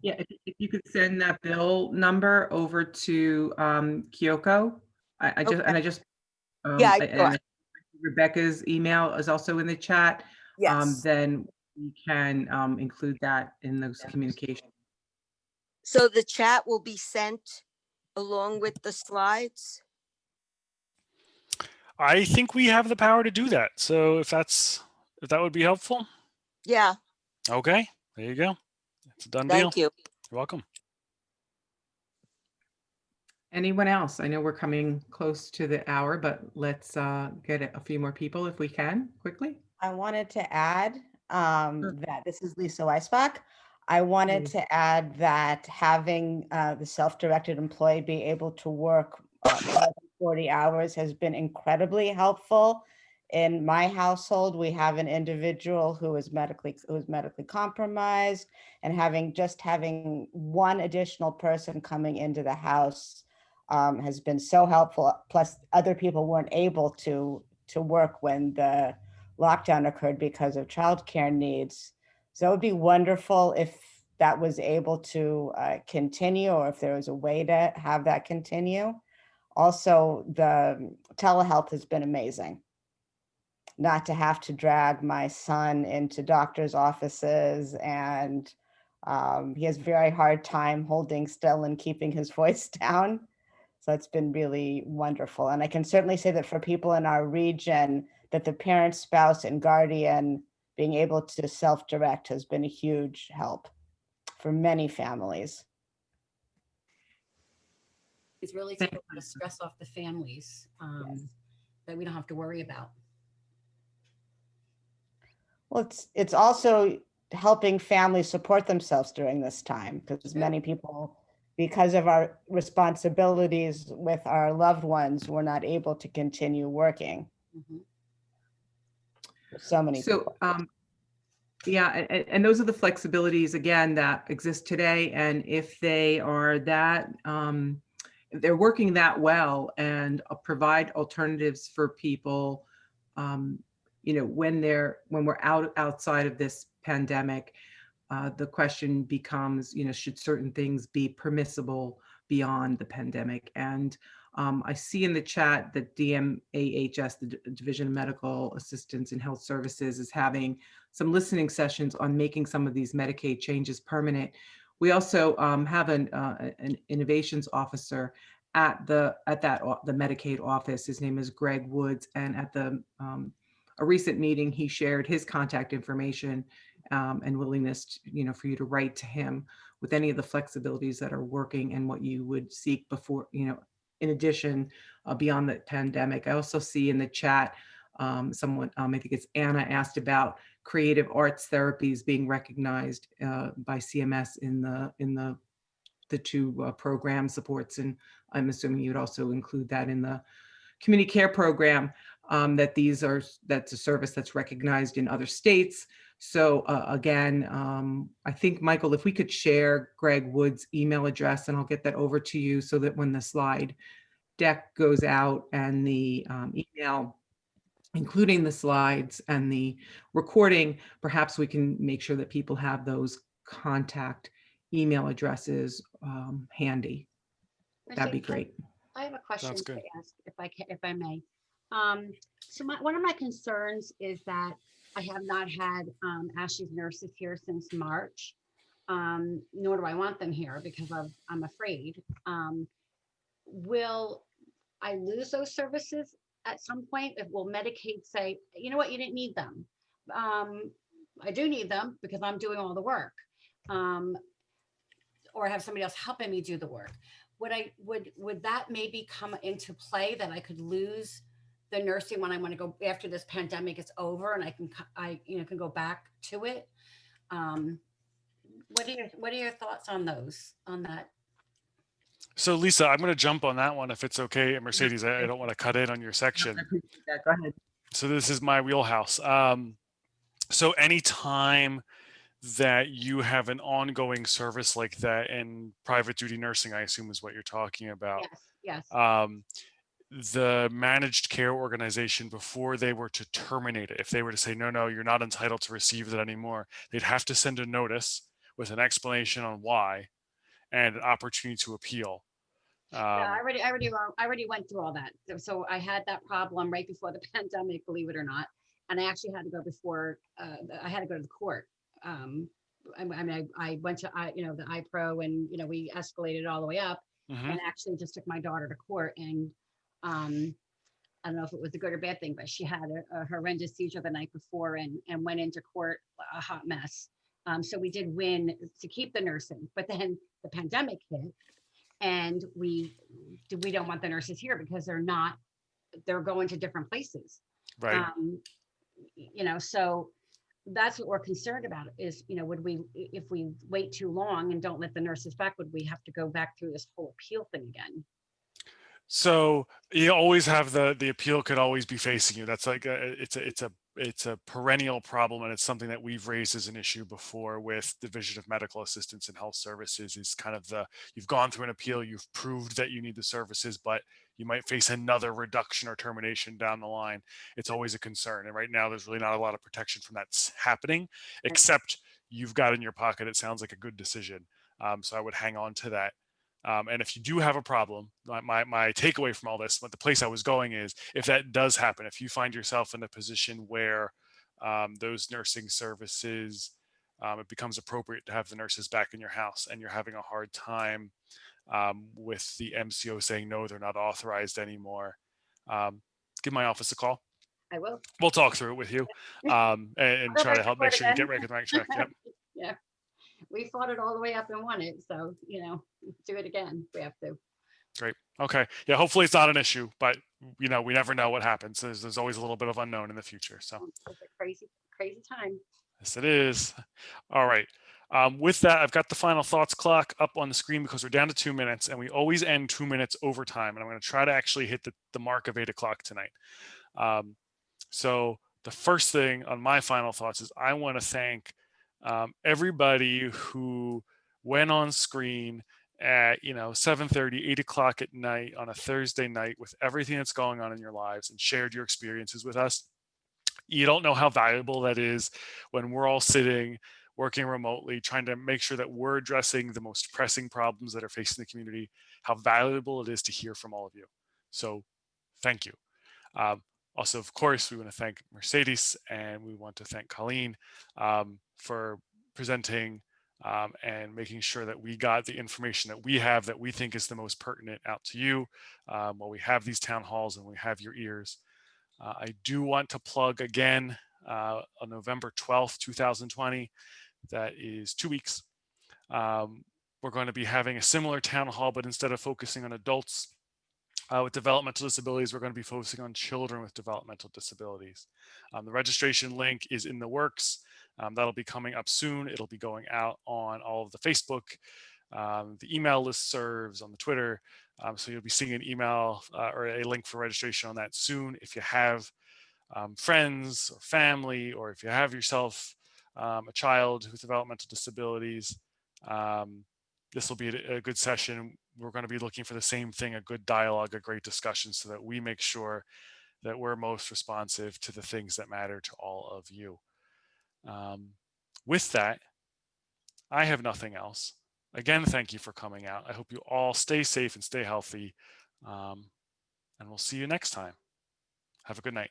Yeah, if you could send that bill number over to Kyoko. I just and Rebecca's email is also in the chat. Yes. Then we can include that in those communications. So the chat will be sent along with the slides? I think we have the power to do that. So if that would be helpful. Yeah. Okay, there you go. It's a done deal. Thank you. You're welcome. Anyone else? I know we're coming close to the hour, but let's get a few more people if we can quickly. I wanted to add that this is Lisa Weissbach. I wanted to add that having the self-directed employee be able to work more than 40 hours has been incredibly helpful. In my household, we have an individual who is medically compromised, and having one additional person coming into the house has been so helpful. Plus, other people weren't able to work when the lockdown occurred because of childcare needs. So it would be wonderful if that was able to continue, or if there was a way to have that continue. Also, the telehealth has been amazing. Not to have to drag my son into doctor's offices, and he has a very hard time holding still and keeping his voice down. So it's been really wonderful. And I can certainly say that for people in our region, that the parent, spouse, and guardian being able to self-direct has been a huge help for many families. It's really taking a lot of stress off the families that we don't have to worry about. Well, it's also helping families support themselves during this time, because many people, because of our responsibilities with our loved ones, were not able to continue working. Mm-hmm. So many people. Yeah, and those are the flexibilities, again, that exist today. And if they are that, if they're working that well and provide alternatives for people, you know, when we're outside of this pandemic, the question becomes, you know, should certain things be permissible beyond the pandemic? And I see in the chat that DMAHS, the Division of Medical Assistance and Health Services, is having some listening sessions on making some of these Medicaid changes permanent. We also have an innovations officer at the Medicaid office. His name is Greg Woods, and at a recent meeting, he shared his contact information and willingness to, you know, for you to write to him with any of the flexibilities that are working and what you would seek before, you know, in addition, beyond the pandemic. I also see in the chat someone, I think it's Anna, asked about creative arts therapies being recognized by CMS in the two program supports, and I'm assuming you'd also include that in the community care program. That's a service that's recognized in other states. So again, I think, Michael, if we could share Greg Wood's email address, and I'll get that over to you so that when the slide deck goes out and the email including the slides and the recording, perhaps we can make sure that people have those contact email addresses handy. That'd be great. I have a question Sounds to good. ask, if I may. So one of my concerns is that I have not had Ashley's nurses here since March, nor do I want them here because I'm afraid. Will I lose those services at some point? Will Medicaid say, you know what, you didn't need them? I do need them because I'm doing all the work, or have somebody else helping me do the work. Would that maybe come into play, that I could lose the nursing when I want to go after this pandemic is over and I can go back to it? What are your thoughts on that? So Lisa, I'm going to jump on that one if it's okay. And Mercedes, I don't want to cut in on your I section. appreciate that. Go ahead. So this is my wheelhouse. So anytime that you have an ongoing service like that in private duty nursing, I assume is what you're talking about. Yes. The managed care organization, before they were to terminate it, if they were to say, no, you're not entitled to receive that anymore, they'd have to send a notice with an explanation on why and an opportunity to appeal. Yeah, I already went through all that. So I had that problem right before the pandemic, believe it or not. And I actually had to go before, I had to go to the court. I went to, the iPro, and, we escalated all the way up, and actually just took my daughter to court. And I don't know if it was a good or bad thing, but she had a horrendous seizure the night before and went into court a hot mess. So we did win to keep the nursing, but then the pandemic hit, and we don't want the nurses here because they're going to different places. Right. So that's what we're concerned about is, if we wait too long and don't let the nurses back, would we have to go back through this whole appeal thing again? So you always have the appeal could always be facing you. That's like it's a perennial problem, and it's something that we've raised as an issue before with Division of Medical Assistance and Health Services. Is kind of you've gone through an appeal, you've proved that you need the services, but you might face another reduction or termination down the line. It's always a concern, and right now there's really not a lot of protection from that happening, except you've got in your pocket. It sounds like a good decision, so I would hang on to that. And if you do have a problem, my takeaway from all this, but the place I was going is, if that does happen, if you find yourself in a position where those nursing services, it becomes appropriate to have the nurses back in your house, and you're having a hard time with the MCO saying, no, they're not authorized anymore, give my office a call. I will. We'll talk through it with you and try to help make sure you get right on the right track. Yep. Yeah. We fought it all the way up and won it. So, do it again if we have to. Great. Okay. Yeah. Hopefully it's not an issue, but we never know what happens. There's always a little bit of unknown in the future. So it's a crazy time. Yes, it is. All right. With that, I've got the final thoughts clock up on the screen because we're down to 2 minutes, and we always end 2 minutes over time. And I'm going to try to actually hit the mark of 8 o'clock tonight. So the first thing on my final thoughts is I want to thank everybody who went on screen at 7:30, 8 o'clock at night on a Thursday night with everything that's going on in your lives and shared your experiences with us. You don't know how valuable that is when we're all sitting working remotely, trying to make sure that we're addressing the most pressing problems that are facing the community, how valuable it is to hear from all of you. So thank you. Also, of course, we want to thank Mercedes, and we want to thank Colleen for presenting and making sure that we got the information that we have that we think is the most pertinent out to you while we have these town halls and we have your ears. I do want to plug again on November 12th, 2020, that is 2 weeks. We're going to be having a similar town hall, but instead of focusing on adults with developmental disabilities, we're going to be focusing on children with developmental disabilities. The registration link is in the works. That'll be coming up soon. It'll be going out on all of the Facebook, the email listservs, on the Twitter. So you'll be seeing an email or a link for registration on that soon. If you have friends or family, or if you have yourself a child with developmental disabilities, this will be a good session. We're going to be looking for the same thing, a good dialogue, a great discussion, so that we make sure that we're most responsive to the things that matter to all of you. With that, I have nothing else. Again, thank you for coming out. I hope you all stay safe and stay healthy. And we'll see you next time. Have a good night.